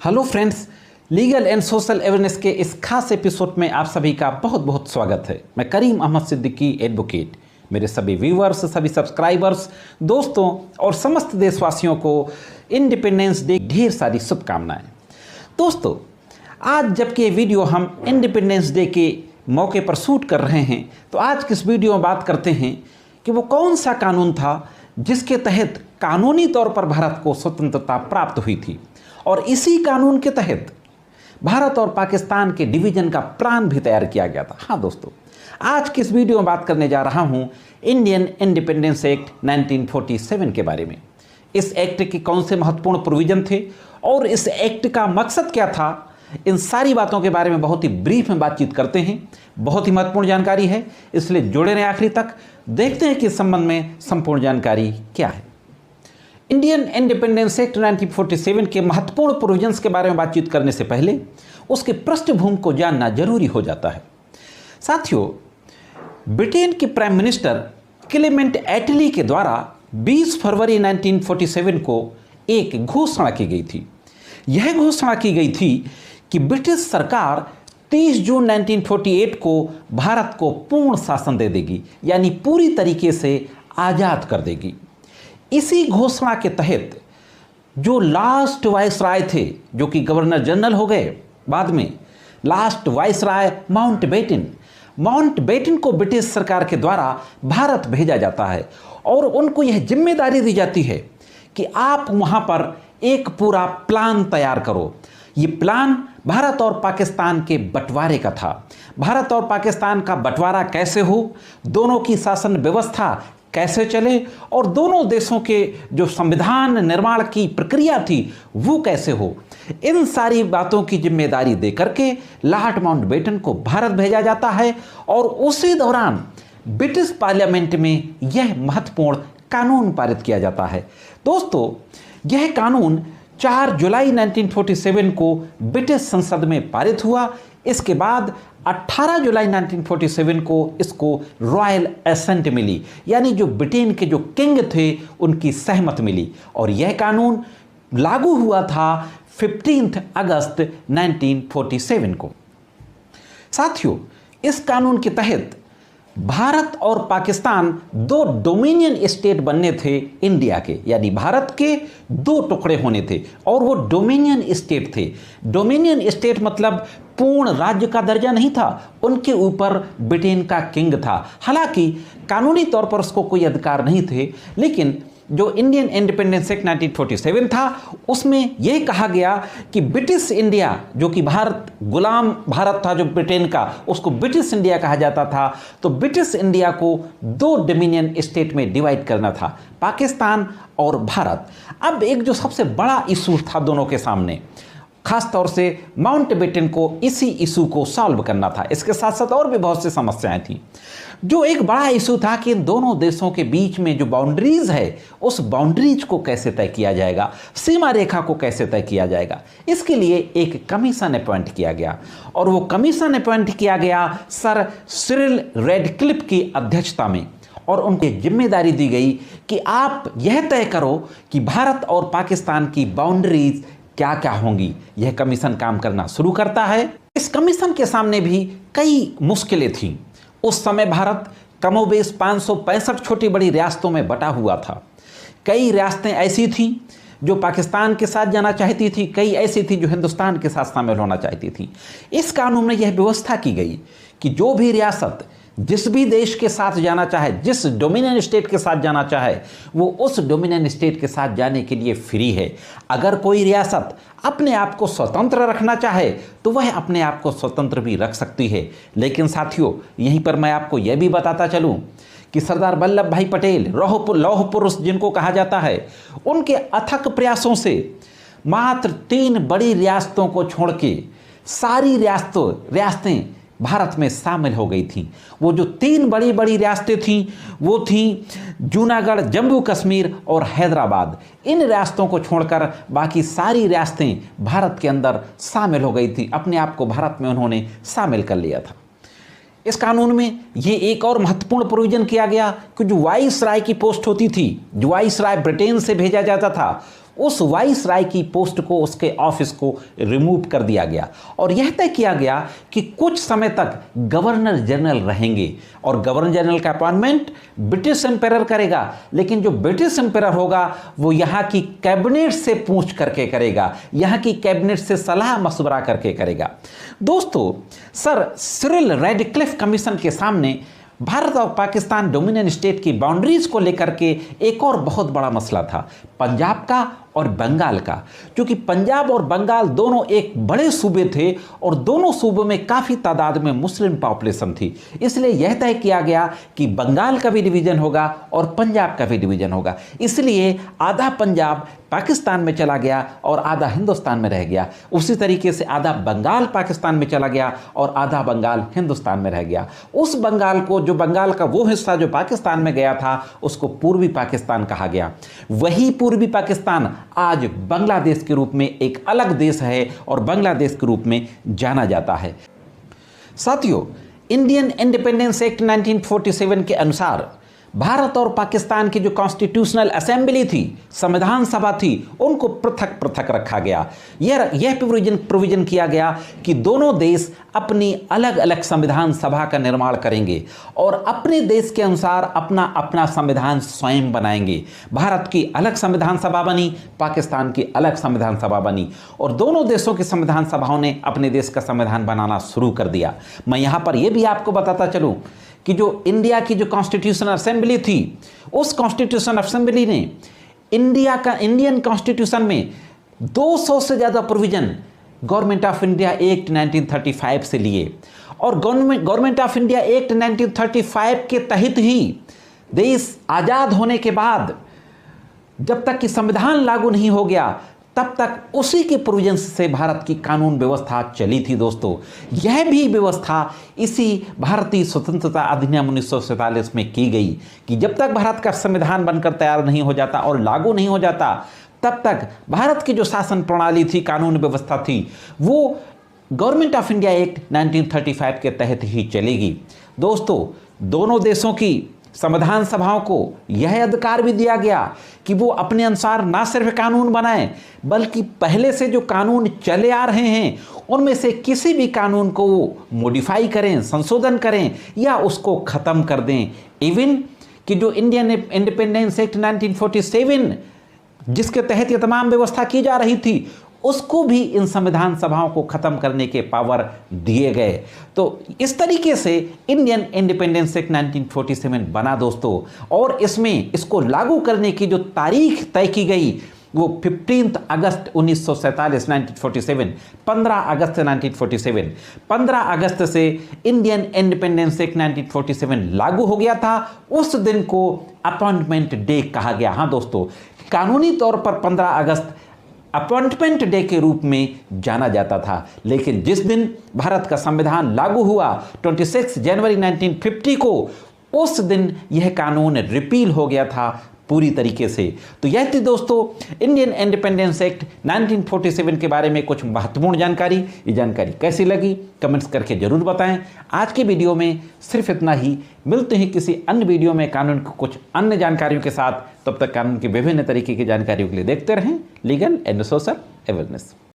Hello friends, legal and social awareness के इस खास एपिसोड में आप सभी का बहुत बहुत स्वागत है। मैं करीम अहमद सिद्दीकी एडवोकेट। मेरे सभी व्यूअर्स, सभी सब्सक्राइबर्स, दोस्तों और समस्त देशवासियों को इंडिपेंडेंस डे ढेर सारी शुभकामनाएं। दोस्तों, आज जबकि ये वीडियो हम इंडिपेंडेंस डे के मौके पर शूट कर रहे हैं, तो आज किस वीडियो में बात करते हैं कि वो कौन सा कानून था जिसके तहत कानूनी तौर पर भारत को स्वतंत्रता प्राप्त हुई थी, और इसी कानून के तहत भारत और पाकिस्तान के डिवीजन का प्लान भी तैयार किया गया था। हाँ दोस्तों, आज की इस वीडियो में बात करने जा रहा हूं इंडियन इंडिपेंडेंस एक्ट 1947 के बारे में। इस एक्ट के कौन से महत्वपूर्ण प्रोविजन थे और इस एक्ट का मकसद क्या था, इन सारी बातों के बारे में बहुत ही ब्रीफ में बातचीत करते हैं। बहुत ही महत्वपूर्ण जानकारी है, इसलिए जुड़े रहें आखिरी तक। देखते हैं कि इस संबंध में संपूर्ण जानकारी क्या है। इंडियन इंडिपेंडेंस एक्ट 1947 के महत्वपूर्ण प्रोविजंस के बारे में बातचीत करने से पहले उसके पृष्ठभूमि को जानना जरूरी हो जाता है। साथियों, ब्रिटेन के प्राइम मिनिस्टर क्लेमेंट एटली के द्वारा 20 फरवरी 1947 को एक घोषणा की गई थी। यह घोषणा की गई थी कि ब्रिटिश सरकार 30 जून 1948 को भारत को पूर्ण शासन दे देगी, यानी पूरी तरीके से आज़ाद कर देगी। इसी घोषणा के तहत जो लास्ट वाइसराय थे, जो कि गवर्नर जनरल हो गए बाद में, लास्ट वाइसराय माउंटबेटन को ब्रिटिश सरकार के द्वारा भारत भेजा जाता है और उनको यह जिम्मेदारी दी जाती है कि आप वहाँ पर एक पूरा प्लान तैयार करो। ये प्लान भारत और पाकिस्तान के बंटवारे का था। भारत और पाकिस्तान का बंटवारा कैसे हो, दोनों की शासन व्यवस्था कैसे चले और दोनों देशों के जो संविधान निर्माण की प्रक्रिया थी वो कैसे हो, इन सारी बातों की जिम्मेदारी दे करके लॉर्ड माउंटबेटन को भारत भेजा जाता है। और उसी दौरान ब्रिटिश पार्लियामेंट में यह महत्वपूर्ण कानून पारित किया जाता है। दोस्तों, यह कानून 4 जुलाई 1947 को ब्रिटिश संसद में पारित हुआ। इसके बाद 18 जुलाई 1947 को इसको रॉयल एसेंट मिली, यानी जो ब्रिटेन के जो किंग थे उनकी सहमत मिली, और यह कानून लागू हुआ था 15 अगस्त 1947 को। साथियों, इस कानून के तहत भारत और पाकिस्तान दो डोमिनियन स्टेट बनने थे इंडिया के, यानी भारत के दो टुकड़े होने थे और वो डोमिनियन स्टेट थे। डोमिनियन स्टेट मतलब पूर्ण राज्य का दर्जा नहीं था, उनके ऊपर ब्रिटेन का किंग था। हालांकि कानूनी तौर पर उसको कोई अधिकार नहीं थे, लेकिन जो इंडियन इंडिपेंडेंस एक्ट 1947 था उसमें यह कहा गया कि ब्रिटिश इंडिया, जो कि गुलाम भारत था जो ब्रिटेन का, उसको ब्रिटिश इंडिया कहा जाता था। तो ब्रिटिश इंडिया को दो डोमिनियन स्टेट में डिवाइड करना था, पाकिस्तान और भारत। अब एक जो सबसे बड़ा इशू था दोनों के सामने, खास तौर से माउंटबेटन को इसी इशू को सॉल्व करना था। इसके साथ साथ और भी बहुत सी समस्याएं थी। जो एक बड़ा इशू था कि इन दोनों देशों के बीच में जो बाउंड्रीज है, उस बाउंड्रीज को कैसे तय किया जाएगा, सीमा रेखा को कैसे तय किया जाएगा। इसके लिए एक कमीशन अपॉइंट किया गया, और वो कमीशन अपॉइंट किया गया सर सिरिल रेडक्लिफ की अध्यक्षता में, और उनको जिम्मेदारी दी गई कि आप यह तय करो कि भारत और पाकिस्तान की बाउंड्रीज क्या क्या होंगी। यह कमीशन काम करना शुरू करता है। इस कमीशन के सामने भी कई मुश्किलें थीं। उस समय भारत कमोबेश 565 छोटी बड़ी रियासतों में बटा हुआ था। कई रियासतें ऐसी थीं जो पाकिस्तान के साथ जाना चाहती थी, कई ऐसी थी जो हिंदुस्तान के साथ शामिल होना चाहती थी। इस कानून में यह व्यवस्था की गई कि जो भी रियासत जिस भी देश के साथ जाना चाहे, जिस डोमिनियन स्टेट के साथ जाना चाहे, वो उस डोमिनियन स्टेट के साथ जाने के लिए फ्री है। अगर कोई रियासत अपने आप को स्वतंत्र रखना चाहे तो वह अपने आप को स्वतंत्र भी रख सकती है। लेकिन साथियों, यहीं पर मैं आपको यह भी बताता चलूं कि सरदार वल्लभ भाई पटेल, लौह पुरुष जिनको कहा जाता है, उनके अथक प्रयासों से मात्र 3 बड़ी रियासतों को छोड़ के सारी रियासतें भारत में शामिल हो गई थी। वो जो 3 बड़ी बड़ी रियासतें थीं वो थीं जूनागढ़, जम्मू कश्मीर और हैदराबाद। इन रियासतों को छोड़कर बाकी सारी रियासतें भारत के अंदर शामिल हो गई थी। अपने आप को भारत में उन्होंने शामिल कर लिया था। इस कानून में ये एक और महत्वपूर्ण प्रोविजन किया गया कि जो वाइसराय की पोस्ट होती थी, जो वाइसराय ब्रिटेन से भेजा जाता था, उस वाइस राय की पोस्ट को, उसके ऑफिस को रिमूव कर दिया गया और यह तय किया गया कि कुछ समय तक गवर्नर जनरल रहेंगे और गवर्नर जनरल का अपॉइंटमेंट ब्रिटिश एम्पायर करेगा, लेकिन जो ब्रिटिश एम्पायर होगा वो यहाँ की कैबिनेट से पूछ करके करेगा, यहाँ की कैबिनेट से सलाह मशवरा करके करेगा। दोस्तों, सर सिरिल रैडक्लिफ कमीशन के सामने भारत और पाकिस्तान डोमिनियन स्टेट की बाउंड्रीज को लेकर के एक और बहुत बड़ा मसला था, पंजाब का और बंगाल का। क्योंकि पंजाब और बंगाल दोनों एक बड़े सूबे थे और दोनों सूबों में काफ़ी तादाद में मुस्लिम पॉपुलेशन थी, इसलिए यह तय किया गया कि बंगाल का भी डिवीज़न होगा और पंजाब का भी डिवीज़न होगा। इसलिए आधा पंजाब पाकिस्तान में चला गया और आधा हिंदुस्तान में रह गया। उसी तरीके से आधा बंगाल पाकिस्तान में चला गया और आधा बंगाल हिंदुस्तान में रह गया। उस बंगाल को, जो बंगाल का वो हिस्सा जो पाकिस्तान में गया था, उसको पूर्वी पाकिस्तान कहा गया। वही पूर्वी पाकिस्तान आज बांग्लादेश के रूप में एक अलग देश है और बांग्लादेश के रूप में जाना जाता है। साथियों, इंडियन इंडिपेंडेंस एक्ट 1947 के अनुसार भारत और पाकिस्तान की जो कॉन्स्टिट्यूशनल असेंबली थी, संविधान सभा थी, उनको पृथक पृथक रखा गया। यह प्रोविजन किया गया कि दोनों देश अपनी अलग अलग संविधान सभा का निर्माण करेंगे और अपने देश के अनुसार अपना अपना संविधान स्वयं बनाएंगे। भारत की अलग संविधान सभा बनी, पाकिस्तान की अलग संविधान सभा बनी और दोनों देशों की संविधान सभाओं ने अपने देश का संविधान बनाना शुरू कर दिया। मैं यहाँ पर यह भी आपको बताता चलूँ कि जो इंडिया की जो कॉन्स्टिट्यूशन असेंबली थी, उस कॉन्स्टिट्यूशन असेंबली ने इंडियन कॉन्स्टिट्यूशन में 200 से ज़्यादा provision government of India act 1935 से लिए और गवर्नमेंट ऑफ इंडिया एक्ट 1935 के तहत ही देश आज़ाद होने के बाद जब तक कि संविधान लागू नहीं हो गया तब तक उसी के प्रोविजन से भारत की कानून व्यवस्था चली थी। दोस्तों, यह भी व्यवस्था इसी भारतीय स्वतंत्रता अधिनियम 1947 में की गई कि जब तक भारत का संविधान बनकर तैयार नहीं हो जाता और लागू नहीं हो जाता, तब तक भारत की जो शासन प्रणाली थी, कानून व्यवस्था थी, वो गवर्नमेंट ऑफ इंडिया एक्ट 1935 के तहत ही चलेगी। दोस्तों, दोनों देशों की संविधान सभाओं को यह अधिकार भी दिया गया कि वो अपने अनुसार ना सिर्फ कानून बनाएं, बल्कि पहले से जो कानून चले आ रहे हैं उनमें से किसी भी कानून को मॉडिफाई करें, संशोधन करें या उसको ख़त्म कर दें। इवन कि जो इंडियन इंडिपेंडेंस एक्ट 1947 जिसके तहत ये तमाम व्यवस्था की जा रही थी, उसको भी इन संविधान सभाओं को ख़त्म करने के पावर दिए गए। तो इस तरीके से इंडियन इंडिपेंडेंस एक्ट 1947 बना दोस्तों, और इसमें इसको लागू करने की जो तारीख तय की गई वो 15 अगस्त 1947 1947 15 अगस्त 1947 15 अगस्त से इंडियन इंडिपेंडेंस एक्ट 1947 लागू हो गया था। उस दिन को अपॉइंटमेंट डे कहा गया। हाँ दोस्तों, कानूनी तौर पर 15 अगस्त अपॉइंटमेंट डे के रूप में जाना जाता था, लेकिन जिस दिन भारत का संविधान लागू हुआ 26 जनवरी 1950 को, उस दिन यह कानून रिपील हो गया था पूरी तरीके से। तो यह थी दोस्तों इंडियन इंडिपेंडेंस एक्ट 1947 के बारे में कुछ महत्वपूर्ण जानकारी। ये जानकारी कैसी लगी कमेंट्स करके जरूर बताएं। आज की वीडियो में सिर्फ इतना ही। मिलते हैं किसी अन्य वीडियो में कानून की कुछ अन्य जानकारियों के साथ। तब तक कानून की विभिन्न तरीके की जानकारियों के लिए देखते रहें लीगल एंड सोशल अवेयरनेस।